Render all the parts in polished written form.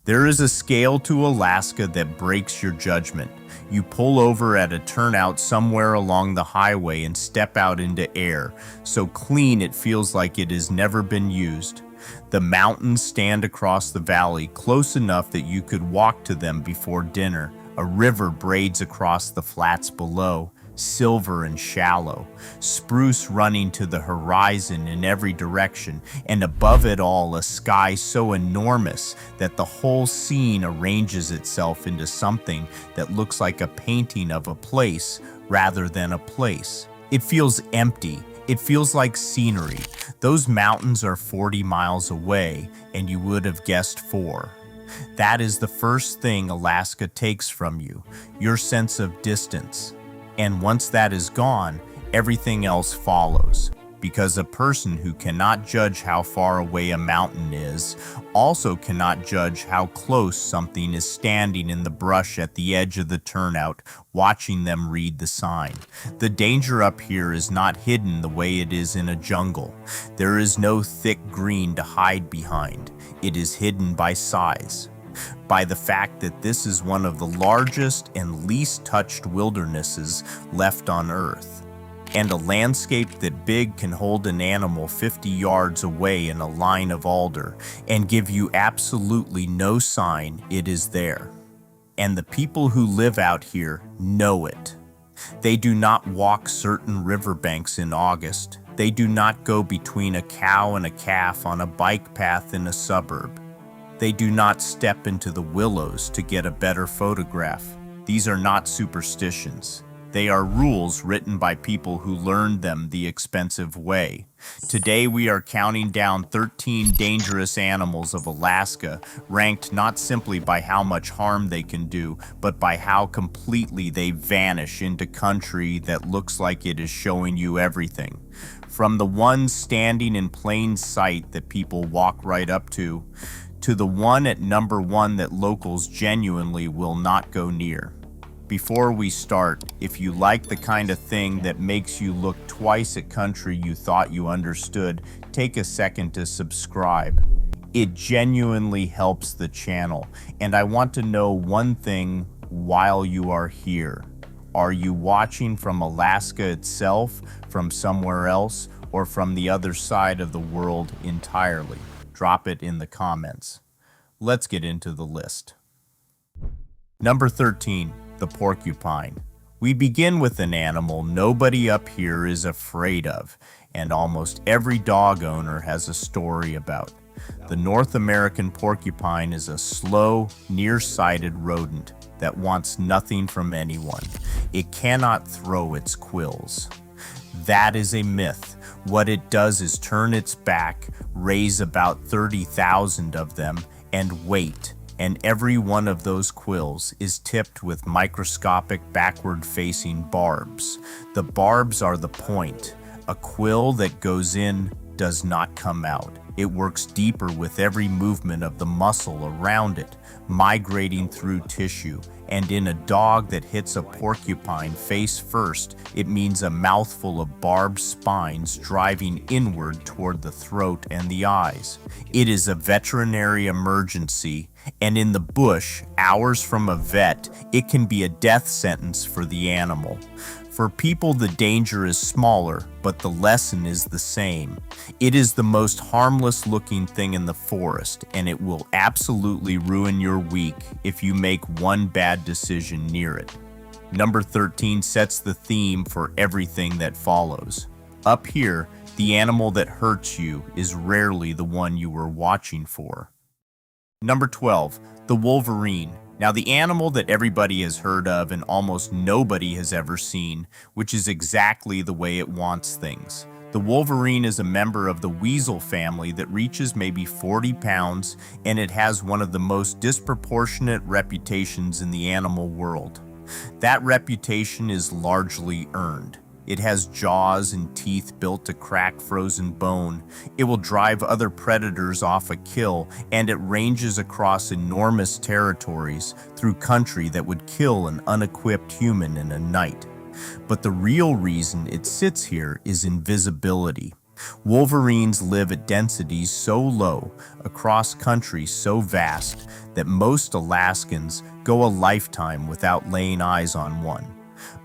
There is a scale to Alaska that breaks your judgment. You pull over at a turnout somewhere along the highway and step out into air, so clean it feels like it has never been used. The mountains stand across the valley, close enough that you could walk to them before dinner. A river braids across the flats below, silver and shallow, spruce running to the horizon in every direction, and above it all a sky so enormous that the whole scene arranges itself into something that looks like a painting of a place rather than a place. It feels empty. It feels like scenery. Those mountains are 40 miles away, and you would have guessed 4. That is the first thing Alaska takes from you, your sense of distance. And once that is gone, everything else follows. Because a person who cannot judge how far away a mountain is also cannot judge how close something is standing in the brush at the edge of the turnout, watching them read the sign. The danger up here is not hidden the way it is in a jungle. There is no thick green to hide behind. It is hidden by size. By the fact that this is one of the largest and least touched wildernesses left on Earth. And a landscape that big can hold an animal 50 yards away in a line of alder and give you absolutely no sign it is there. And the people who live out here know it. They do not walk certain riverbanks in August. They do not go between a cow and a calf on a bike path in a suburb. They do not step into the willows to get a better photograph. These are not superstitions. They are rules written by people who learned them the expensive way. Today we are counting down 13 dangerous animals of Alaska, ranked not simply by how much harm they can do, but by how completely they vanish into country that looks like it is showing you everything. From the ones standing in plain sight that people walk right up to the one at number 1 that locals genuinely will not go near. Before we start, if you like the kind of thing that makes you look twice at country you thought you understood, take a second to subscribe. It genuinely helps the channel, and I want to know one thing while you are here. Are you watching from Alaska itself, from somewhere else, or from the other side of the world entirely? Drop it in the comments. Let's get into the list. Number 13. The porcupine. We begin with an animal nobody up here is afraid of, and almost every dog owner has a story about. The North American porcupine is a slow, nearsighted rodent that wants nothing from anyone. It cannot throw its quills. That is a myth. What it does is turn its back, raise about 30,000 of them, and wait. And every one of those quills is tipped with microscopic backward-facing barbs. The barbs are the point. A quill that goes in does not come out. It works deeper with every movement of the muscle around it, migrating through tissue. And in a dog that hits a porcupine face first, it means a mouthful of barbed spines driving inward toward the throat and the eyes. It is a veterinary emergency, and in the bush, hours from a vet, it can be a death sentence for the animal. For people, the danger is smaller, but the lesson is the same. It is the most harmless looking thing in the forest, and it will absolutely ruin your week if you make one bad decision near it. Number 13 sets the theme for everything that follows. Up here, the animal that hurts you is rarely the one you were watching for. Number 12, the wolverine. Now, the animal that everybody has heard of and almost nobody has ever seen, which is exactly the way it wants things. The wolverine is a member of the weasel family that reaches maybe 40 pounds, and it has one of the most disproportionate reputations in the animal world. That reputation is largely earned. It has jaws and teeth built to crack frozen bone. It will drive other predators off a kill, and it ranges across enormous territories through country that would kill an unequipped human in a night. But the real reason it sits here is invisibility. Wolverines live at densities so low, across country so vast, that most Alaskans go a lifetime without laying eyes on one.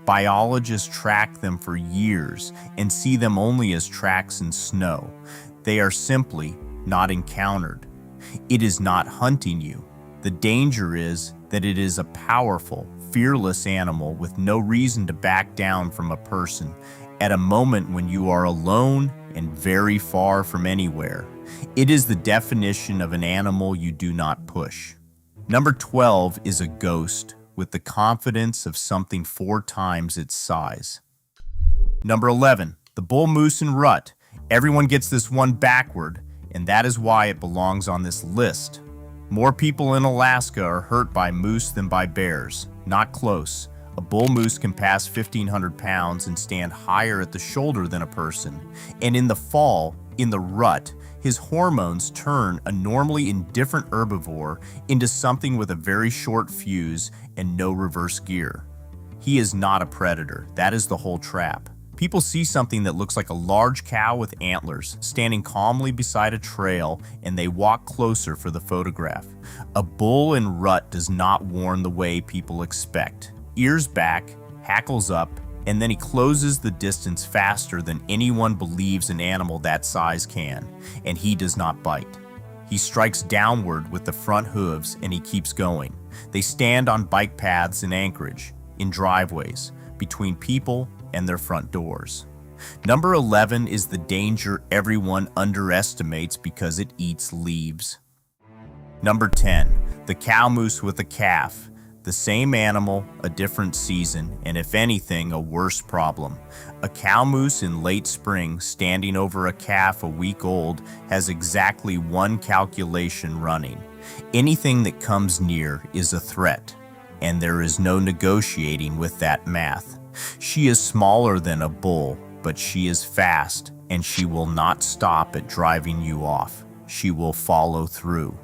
Biologists track them for years and see them only as tracks in snow. They are simply not encountered. It is not hunting you. The danger is that it is a powerful, fearless animal with no reason to back down from a person at a moment when you are alone and very far from anywhere. It is the definition of an animal you do not push. Number 12 is a ghost with the confidence of something 4 times its size. Number 11, the bull moose and rut. Everyone gets this one backward, and that is why it belongs on this list. More people in Alaska are hurt by moose than by bears. Not close. A bull moose can pass 1,500 pounds and stand higher at the shoulder than a person. And in the fall, in the rut, his hormones turn a normally indifferent herbivore into something with a very short fuse and no reverse gear. He is not a predator. That is the whole trap. People see something that looks like a large cow with antlers standing calmly beside a trail, and they walk closer for the photograph. A bull in rut does not warn the way people expect. Ears back, hackles up, and then he closes the distance faster than anyone believes an animal that size can, and he does not bite. He strikes downward with the front hooves and he keeps going. They stand on bike paths in Anchorage, in driveways, between people and their front doors. Number 11 is the danger everyone underestimates because it eats leaves. Number 10, the cow moose with a calf. The same animal, a different season, and if anything, a worse problem. A cow moose in late spring standing over a calf a week old has exactly one calculation running. Anything that comes near is a threat, and there is no negotiating with that math. She is smaller than a bull, but she is fast, and she will not stop at driving you off. She will follow through.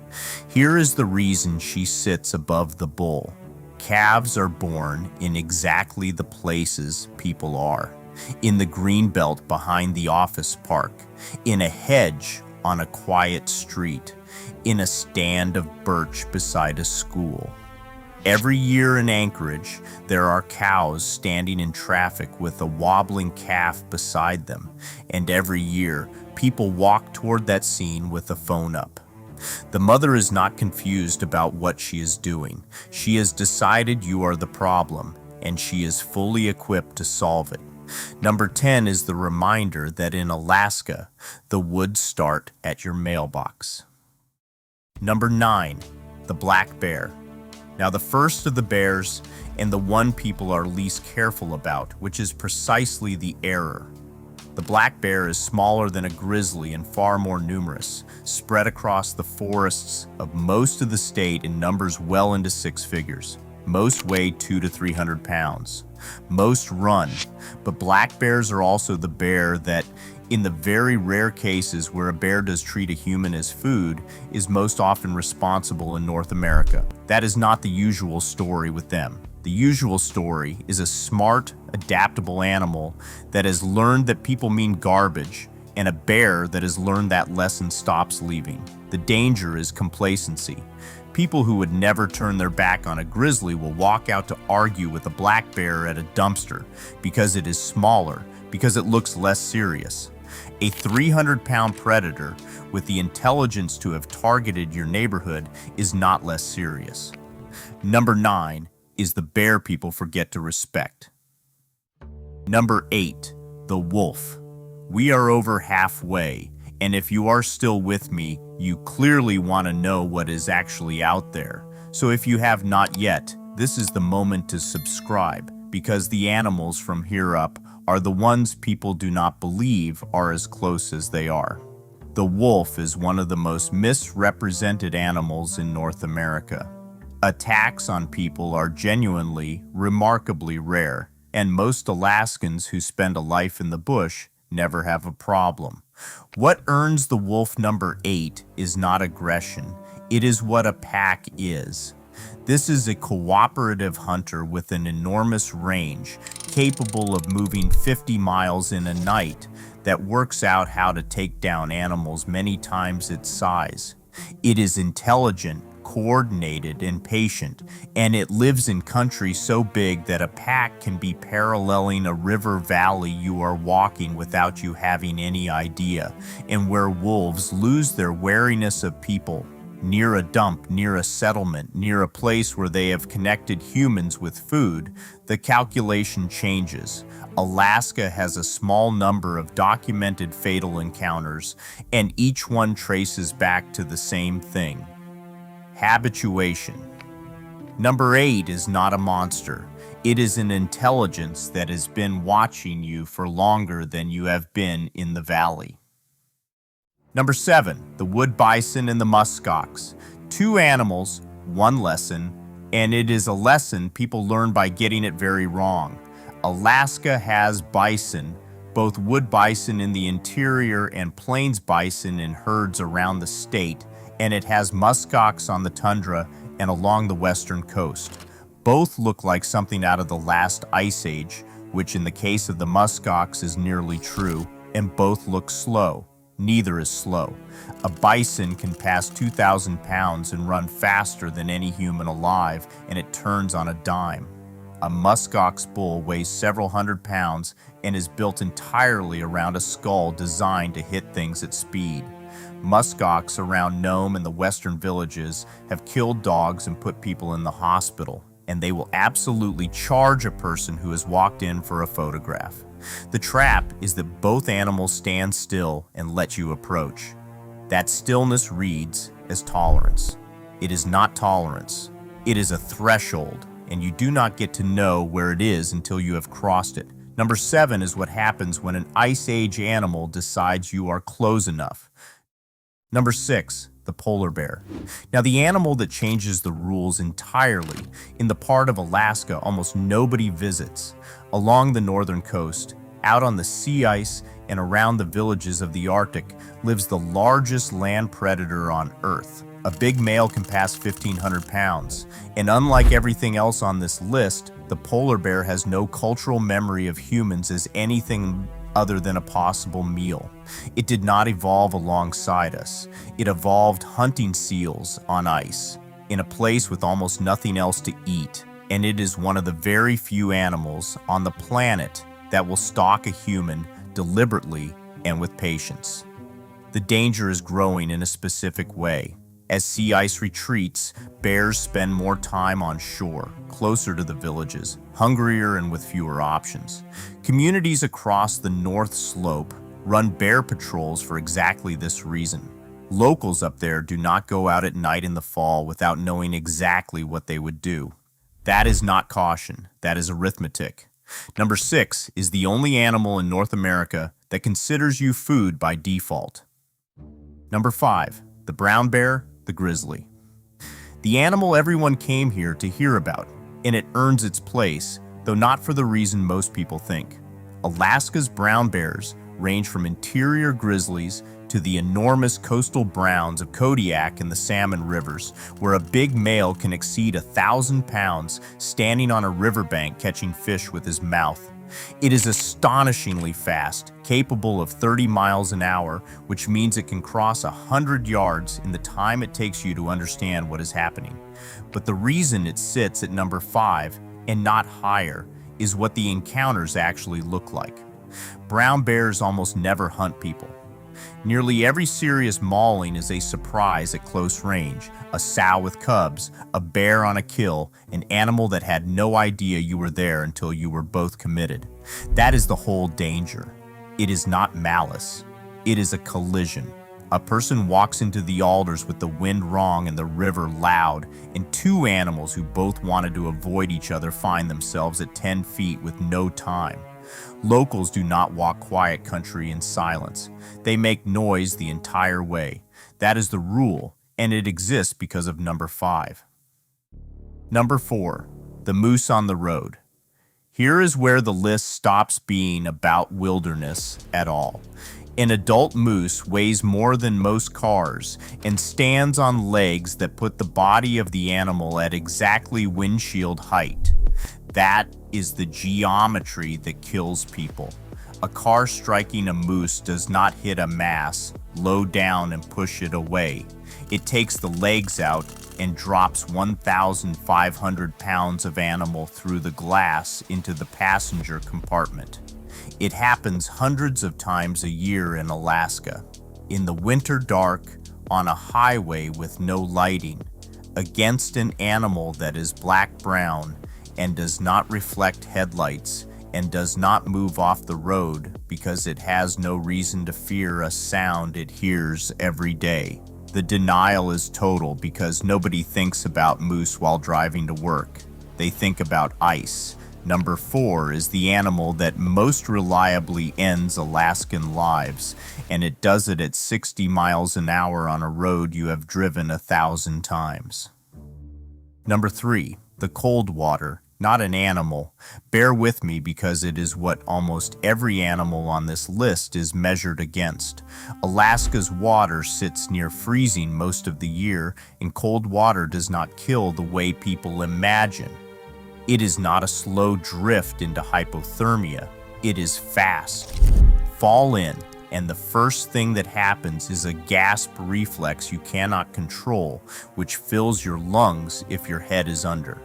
Here is the reason she sits above the bull. Calves are born in exactly the places people are. In the green belt behind the office park, in a hedge on a quiet street, in a stand of birch beside a school. Every year in Anchorage, there are cows standing in traffic with a wobbling calf beside them, and every year, people walk toward that scene with a phone up. The mother is not confused about what she is doing. She has decided you are the problem, and she is fully equipped to solve it. Number 10 is the reminder that in Alaska, the woods start at your mailbox. Number 9, the black bear. Now the first of the bears, and the one people are least careful about, which is precisely the error. The black bear is smaller than a grizzly and far more numerous, spread across the forests of most of the state in numbers well into 6 figures. Most weigh 200 to 300 pounds. Most run, but black bears are also the bear that, in the very rare cases where a bear does treat a human as food, is most often responsible in North America. That is not the usual story with them. The usual story is a smart, adaptable animal that has learned that people mean garbage, and a bear that has learned that lesson stops leaving. The danger is complacency. People who would never turn their back on a grizzly will walk out to argue with a black bear at a dumpster because it is smaller, because it looks less serious. A 300-pound predator with the intelligence to have targeted your neighborhood is not less serious. Number 9 is the bear people forget to respect. Number 8, the wolf. We are over halfway, and if you are still with me, you clearly want to know what is actually out there. So if you have not yet, this is the moment to subscribe, because the animals from here up are the ones people do not believe are as close as they are. The wolf is one of the most misrepresented animals in North America. Attacks on people are genuinely, remarkably rare, and most Alaskans who spend a life in the bush never have a problem. What earns the wolf number 8 is not aggression. It is what a pack is. This is a cooperative hunter with an enormous range, capable of moving 50 miles in a night, that works out how to take down animals many times its size. It is intelligent, coordinated, and patient, and it lives in country so big that a pack can be paralleling a river valley you are walking without you having any idea, and where wolves lose their wariness of people. Near a dump, near a settlement, near a place where they have connected humans with food, the calculation changes. Alaska has a small number of documented fatal encounters, and each one traces back to the same thing: habituation. Number 8 is not a monster. It is an intelligence that has been watching you for longer than you have been in the valley. Number 7, the wood bison and the muskox. 2 animals, 1 lesson, and it is a lesson people learn by getting it very wrong. Alaska has bison, both wood bison in the interior and plains bison in herds around the state, and it has muskox on the tundra and along the western coast. Both look like something out of the last ice age, which in the case of the muskox is nearly true, and both look slow. Neither is slow. A bison can pass 2,000 pounds and run faster than any human alive, and it turns on a dime. A muskox bull weighs several hundred pounds and is built entirely around a skull designed to hit things at speed. Muskox around Nome and the western villages have killed dogs and put people in the hospital, and they will absolutely charge a person who has walked in for a photograph. The trap is that both animals stand still and let you approach. That stillness reads as tolerance. It is not tolerance. It is a threshold, and you do not get to know where it is until you have crossed it. Number 7 is what happens when an Ice Age animal decides you are close enough. Number 6, the polar bear. Now, the animal that changes the rules entirely in the part of Alaska almost nobody visits. Along the northern coast, out on the sea ice, and around the villages of the Arctic lives the largest land predator on Earth. A big male can pass 1,500 pounds, and unlike everything else on this list, the polar bear has no cultural memory of humans as anything other than a possible meal. It did not evolve alongside us. It evolved hunting seals on ice, in a place with almost nothing else to eat, and it is one of the very few animals on the planet that will stalk a human deliberately and with patience. The danger is growing in a specific way. As sea ice retreats, bears spend more time on shore, closer to the villages, hungrier and with fewer options. Communities across the North Slope run bear patrols for exactly this reason. Locals up there do not go out at night in the fall without knowing exactly what they would do. That is not caution, that is arithmetic. Number 6 is the only animal in North America that considers you food by default. Number 5, the brown bear, the grizzly. The animal everyone came here to hear about, and it earns its place, though not for the reason most people think. Alaska's brown bears range from interior grizzlies to the enormous coastal browns of Kodiak and the Salmon Rivers, where a big male can exceed 1,000 pounds standing on a riverbank catching fish with his mouth. It is astonishingly fast, capable of 30 miles an hour, which means it can cross 100 yards in the time it takes you to understand what is happening. But the reason it sits at number 5 and not higher is what the encounters actually look like. Brown bears almost never hunt people. Nearly every serious mauling is a surprise at close range, a sow with cubs, a bear on a kill, an animal that had no idea you were there until you were both committed. That is the whole danger. It is not malice. It is a collision. A person walks into the alders with the wind wrong and the river loud, and 2 animals who both wanted to avoid each other find themselves at 10 feet with no time. Locals do not walk quiet country in silence. They make noise the entire way. That is the rule, and it exists because of number 5. Number 4, the moose on the road. Here is where the list stops being about wilderness at all. An adult moose weighs more than most cars and stands on legs that put the body of the animal at exactly windshield height. That is the geometry that kills people. A car striking a moose does not hit a mass, low down and push it away. It takes the legs out and drops 1,500 pounds of animal through the glass into the passenger compartment. It happens hundreds of times a year in Alaska. In the winter dark, on a highway with no lighting, against an animal that is black-brown and does not reflect headlights and does not move off the road because it has no reason to fear a sound it hears every day. The denial is total because nobody thinks about moose while driving to work. They think about ice. Number 4 is the animal that most reliably ends Alaskan lives, and it does it at 60 miles an hour on a road you have driven 1,000 times. Number 3, the cold water. Not an animal. Bear with me because it is what almost every animal on this list is measured against. Alaska's water sits near freezing most of the year, and cold water does not kill the way people imagine. It is not a slow drift into hypothermia. It is fast. Fall in, and the first thing that happens is a gasp reflex you cannot control, which fills your lungs if your head is under.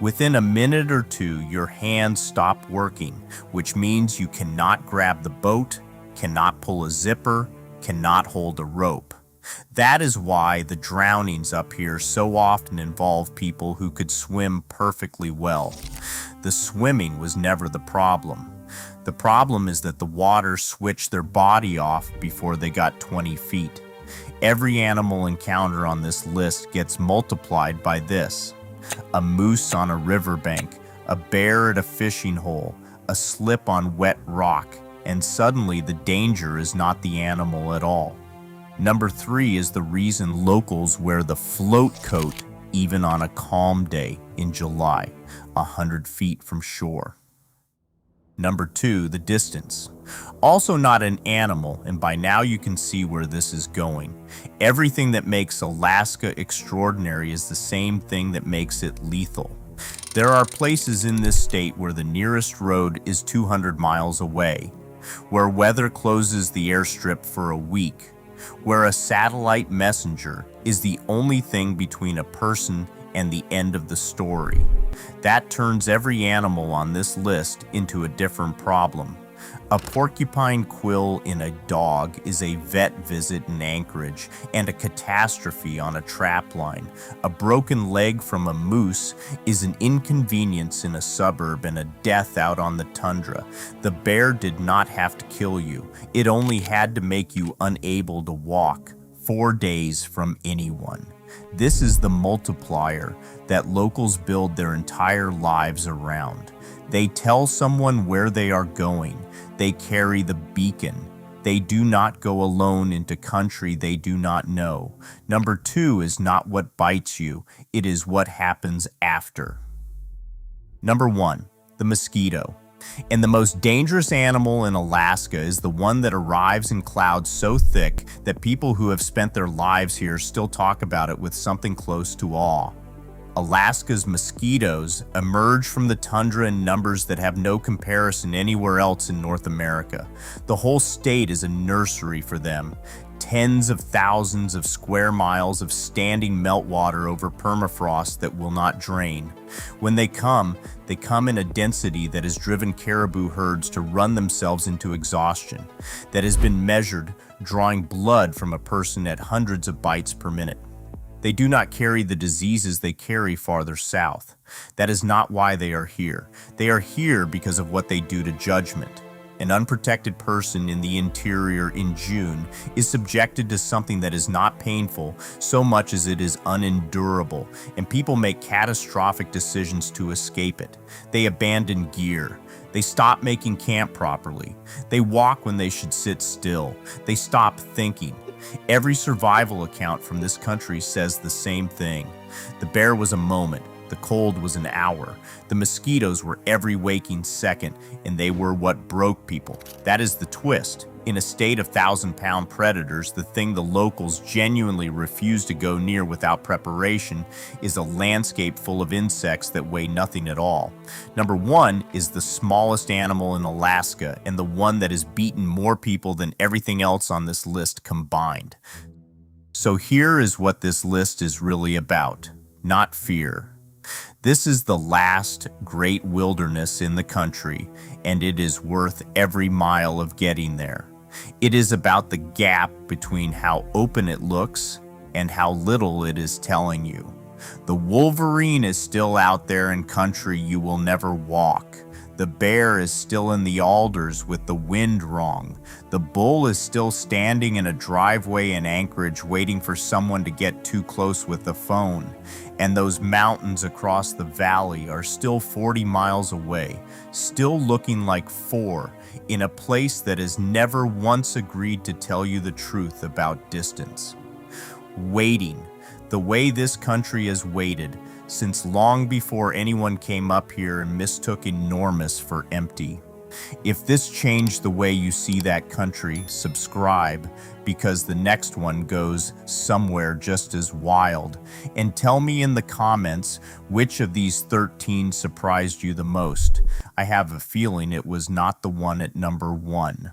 Within a minute or two, your hands stop working, which means you cannot grab the boat, cannot pull a zipper, cannot hold a rope. That is why the drownings up here so often involve people who could swim perfectly well. The swimming was never the problem. The problem is that the water switched their body off before they got 20 feet. Every animal encounter on this list gets multiplied by this. A moose on a riverbank, a bear at a fishing hole, a slip on wet rock, and suddenly the danger is not the animal at all. Number 3 is the reason locals wear the float coat even on a calm day in July, 100 feet from shore. Number 2, the distance. Also not an animal, and by now you can see where this is going. Everything that makes Alaska extraordinary is the same thing that makes it lethal. There are places in this state where the nearest road is 200 miles away, where weather closes the airstrip for a week, where a satellite messenger is the only thing between a person and the end of the story. That turns every animal on this list into a different problem. A porcupine quill in a dog is a vet visit in Anchorage and a catastrophe on a trap line. A broken leg from a moose is an inconvenience in a suburb and a death out on the tundra. The bear did not have to kill you. It only had to make you unable to walk 4 days from anyone. This is the multiplier that locals build their entire lives around. They tell someone where they are going. They carry the beacon. They do not go alone into country they do not know. Number 2 is not what bites you. It is what happens after. Number 1, the mosquito. And the most dangerous animal in Alaska is the one that arrives in clouds so thick that people who have spent their lives here still talk about it with something close to awe. Alaska's mosquitoes emerge from the tundra in numbers that have no comparison anywhere else in North America. The whole state is a nursery for them. Tens of thousands of square miles of standing meltwater over permafrost that will not drain. When they come in a density that has driven caribou herds to run themselves into exhaustion, that has been measured, drawing blood from a person at hundreds of bites per minute. They do not carry the diseases they carry farther south. That is not why they are here. They are here because of what they do to judgment. An unprotected person in the interior in June is subjected to something that is not painful so much as it is unendurable, and people make catastrophic decisions to escape it. They abandon gear. They stop making camp properly. They walk when they should sit still. They stop thinking. Every survival account from this country says the same thing. The bear was a moment. The cold was an hour. The mosquitoes were every waking second, and they were what broke people. That is the twist. In a state of thousand-pound predators, the thing the locals genuinely refuse to go near without preparation is a landscape full of insects that weigh nothing at all. Number one is the smallest animal in Alaska and the one that has beaten more people than everything else on this list combined. So here is what this list is really about, not fear. This is the last great wilderness in the country, and it is worth every mile of getting there. It is about the gap between how open it looks and how little it is telling you. The wolverine is still out there in country you will never walk. The bear is still in the alders with the wind wrong. The bull is still standing in a driveway in Anchorage waiting for someone to get too close with the phone. And those mountains across the valley are still 40 miles away, still looking like 4, in a place that has never once agreed to tell you the truth about distance. Waiting, the way this country has waited, since long before anyone came up here and mistook enormous for empty. If this changed the way you see that country, subscribe, because the next one goes somewhere just as wild. And tell me in the comments which of these 13 surprised you the most. I have a feeling it was not the one at number 1.